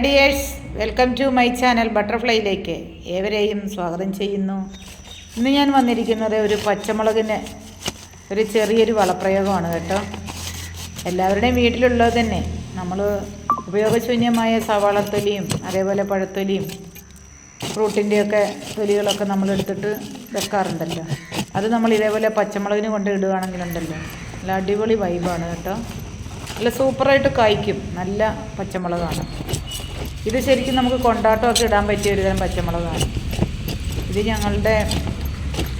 Dears, welcome to my channel ബട്ടർഫ്ലൈയിലേക്ക് ഏവരെയും സ്വാഗതം ചെയ്യുന്നു. ഇന്ന് ഞാൻ വന്നിരിക്കുന്നത് ഒരു പച്ചമുളകിന് ഒരു ചെറിയൊരു വളപ്രയോഗമാണ് കേട്ടോ. എല്ലാവരുടെയും വീട്ടിലുള്ളത് തന്നെ. നമ്മൾ ഉപയോഗശൂന്യമായ സവാളത്തൊലിയും അതേപോലെ പഴത്തൊലിയും ഫ്രൂട്ടിൻ്റെയൊക്കെ തൊലികളൊക്കെ നമ്മളെടുത്തിട്ട് വെക്കാറുണ്ടല്ലോ. അത് നമ്മൾ ഇതേപോലെ പച്ചമുളകിന് കൊണ്ട് ഇടുകയാണെങ്കിലുണ്ടല്ലോ നല്ല അടിപൊളി വൈബാണ് കേട്ടോ. നല്ല സൂപ്പറായിട്ട് കായ്ക്കും. നല്ല പച്ചമുളകാണ് ഇത്. ശരിക്കും നമുക്ക് കൊണ്ടാട്ടമൊക്കെ ഇടാൻ പറ്റിയ ഒരു തരം പച്ചമുളകാണ് ഇത്. ഞങ്ങളുടെ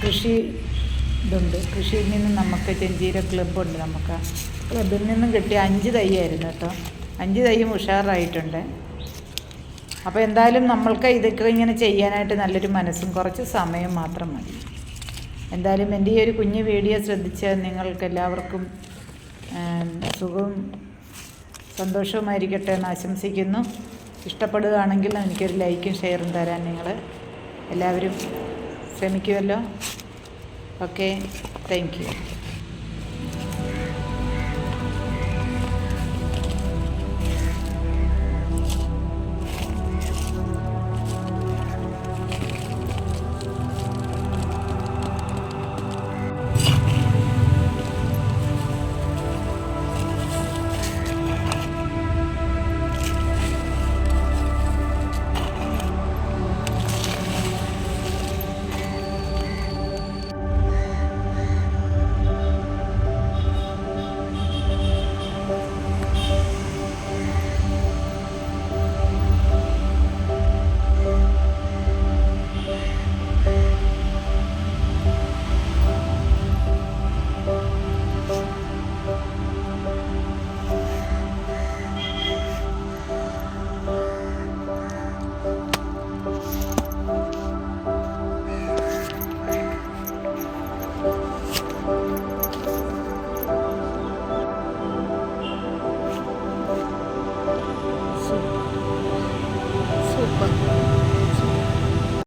കൃഷിയിൽ നിന്നും നമുക്ക് ചെഞ്ചീര ക്ലബ്ബുണ്ട്. നമുക്ക് ക്ലബിൽ നിന്നും കിട്ടിയ 5 തൈയായിരുന്നു കേട്ടോ. 5 തൈയും ഉഷാറായിട്ടുണ്ട്. അപ്പോൾ എന്തായാലും നമ്മൾക്ക് ഇതൊക്കെ ഇങ്ങനെ ചെയ്യാനായിട്ട് നല്ലൊരു മനസ്സും കുറച്ച് സമയം മാത്രം മതി. എന്തായാലും എൻ്റെ ഈ ഒരു കുഞ്ഞു വീഡിയോ ശ്രദ്ധിച്ച നിങ്ങൾക്ക് എല്ലാവർക്കും സുഖവും സന്തോഷവുമായിരിക്കട്ടെ എന്ന് ആശംസിക്കുന്നു. ഇഷ്ടപ്പെടുകയാണെങ്കിൽ എനിക്കൊരു ലൈക്കും ഷെയറും തരാൻ നിങ്ങൾ എല്ലാവരും ശ്രമിക്കുമല്ലോ. Okay, thank you.